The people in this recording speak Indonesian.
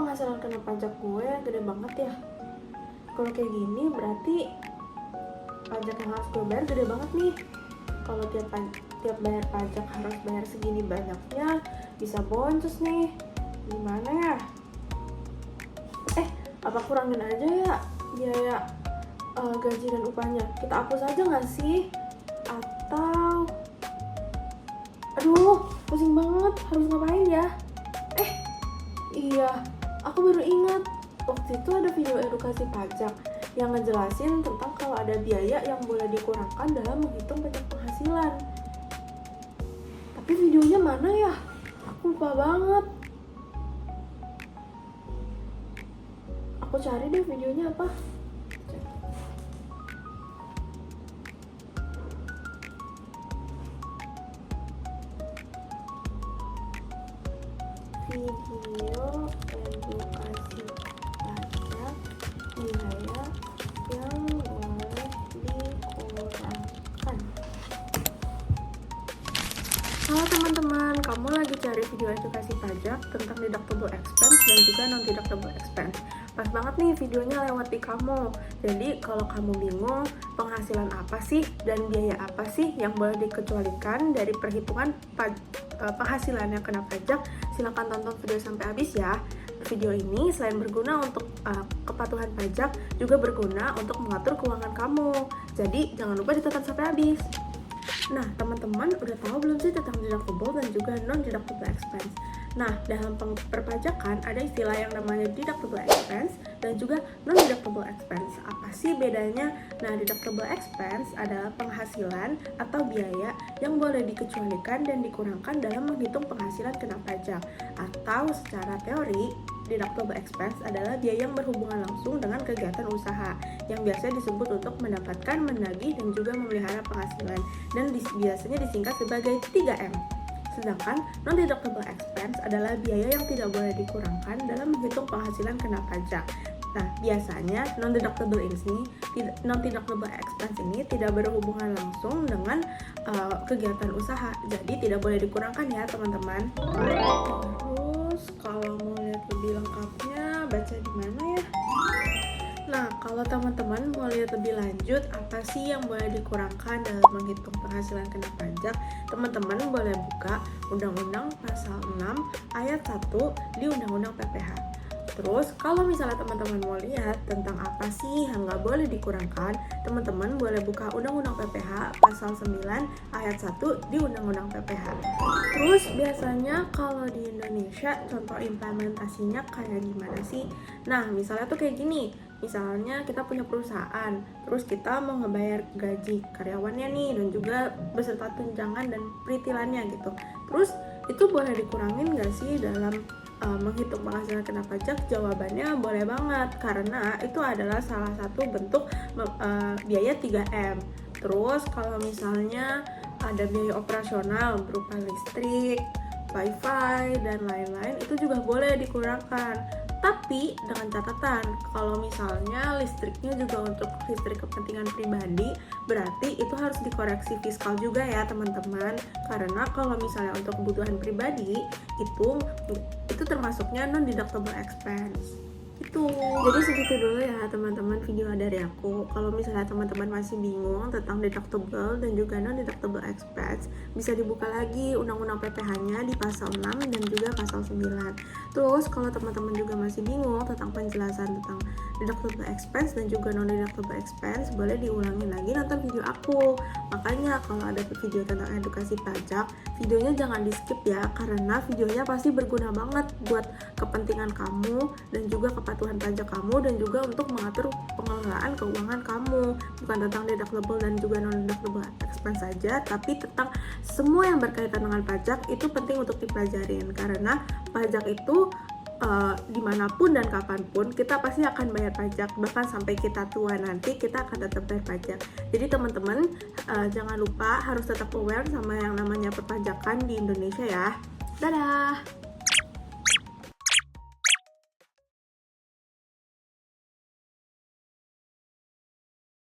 penghasilan kena pajak gue gede banget ya. Kalau kayak gini berarti pajak yang harus gue bayar gede banget nih. Kalau tiap bayar pajak harus bayar segini banyaknya, bisa boncos nih. Gimana ya? Apa kurangin aja ya biaya gaji dan upahnya? Kita hapus aja nggak sih? Atau aduh, pusing banget, harus ngapain ya? Iya, aku baru ingat waktu itu ada video edukasi pajak yang ngejelasin tentang kalau ada biaya yang boleh dikurangkan dalam menghitung pajak penghasilan. Tapi videonya mana ya? Aku lupa banget. Aku cari deh videonya apa. Video edukasi pajak biaya yang boleh dikurangkan. Halo teman-teman, kamu lagi cari video edukasi pajak tentang deductible expense dan juga non-deductible expense. Pas banget nih videonya lewat di kamu. Jadi kalau kamu bingung penghasilan apa sih dan biaya apa sih yang boleh dikecualikan dari perhitungan penghasilan yang kena pajak, silakan tonton video sampai habis ya. Video ini selain berguna untuk kepatuhan pajak, juga berguna untuk mengatur keuangan kamu. Jadi jangan lupa ditonton sampai habis. Nah, teman-teman udah tahu belum sih tentang deductible dan juga non-deductible expense? Nah, dalam perpajakan ada istilah yang namanya deductible expense dan juga non-deductible expense. Apa sih bedanya? Nah, deductible expense adalah penghasilan atau biaya yang boleh dikecualikan dan dikurangkan dalam menghitung penghasilan kena pajak. Atau secara teori, deductible expense adalah biaya yang berhubungan langsung dengan kegiatan usaha yang biasanya disebut untuk mendapatkan, menagih, dan juga memelihara penghasilan, dan biasanya disingkat sebagai 3M. Sedangkan non-deductible expense adalah biaya yang tidak boleh dikurangkan dalam menghitung penghasilan kena pajak. Nah, biasanya non-deductible expense ini tidak berhubungan langsung dengan kegiatan usaha, jadi tidak boleh dikurangkan ya teman-teman. Terus kalau mau lihat lebih lengkapnya baca di mana ya? Nah, kalau teman-teman mau lihat lebih lanjut apa sih yang boleh dikurangkan dalam menghitung penghasilan kena pajak, teman-teman boleh buka Undang-Undang Pasal 6 Ayat 1 di Undang-Undang PPH. Terus, kalau misalnya teman-teman mau lihat tentang apa sih yang nggak boleh dikurangkan, teman-teman boleh buka Undang-Undang PPH Pasal 9 Ayat 1 di Undang-Undang PPH. Terus, biasanya kalau di Indonesia, contoh implementasinya kayak gimana sih? Nah, misalnya tuh kayak gini. Misalnya kita punya perusahaan, terus kita mau ngebayar gaji karyawannya nih, dan juga beserta tunjangan dan peritilannya gitu. Terus, itu boleh dikurangin nggak sih dalam menghitung penghasilan kena pajak? Jawabannya boleh banget, karena itu adalah salah satu bentuk biaya 3M. Terus kalau misalnya ada biaya operasional berupa listrik, wifi, dan lain-lain, itu juga boleh dikurangkan. Tapi dengan catatan, kalau misalnya listriknya juga untuk listrik kepentingan pribadi, berarti itu harus dikoreksi fiskal juga ya teman-teman. Karena kalau misalnya untuk kebutuhan pribadi, itu termasuknya non-deductible expense. Jadi segitu dulu ya teman-teman video dari aku. Kalau misalnya teman-teman masih bingung tentang deductible dan juga non-deductible expense, bisa dibuka lagi Undang-Undang PPH-nya di Pasal 6 dan juga Pasal 9. Terus kalau teman-teman juga masih bingung tentang penjelasan tentang deductible expense dan juga non-deductible expense, boleh diulangi lagi nonton video aku. Makanya kalau ada video tentang edukasi pajak, videonya jangan di skip ya, karena videonya pasti berguna banget buat kepentingan kamu dan juga kepatuhan pajak kamu, dan juga untuk mengatur pengelolaan keuangan kamu. Bukan tentang deductible dan juga non-deductible expense saja, tapi tentang semua yang berkaitan dengan pajak itu penting untuk dipelajarin, karena pajak itu dimanapun dan kapanpun kita pasti akan bayar pajak, bahkan sampai kita tua nanti kita akan tetap bayar pajak. Jadi teman-teman jangan lupa harus tetap aware sama yang namanya perpajakan di Indonesia ya. Dadah.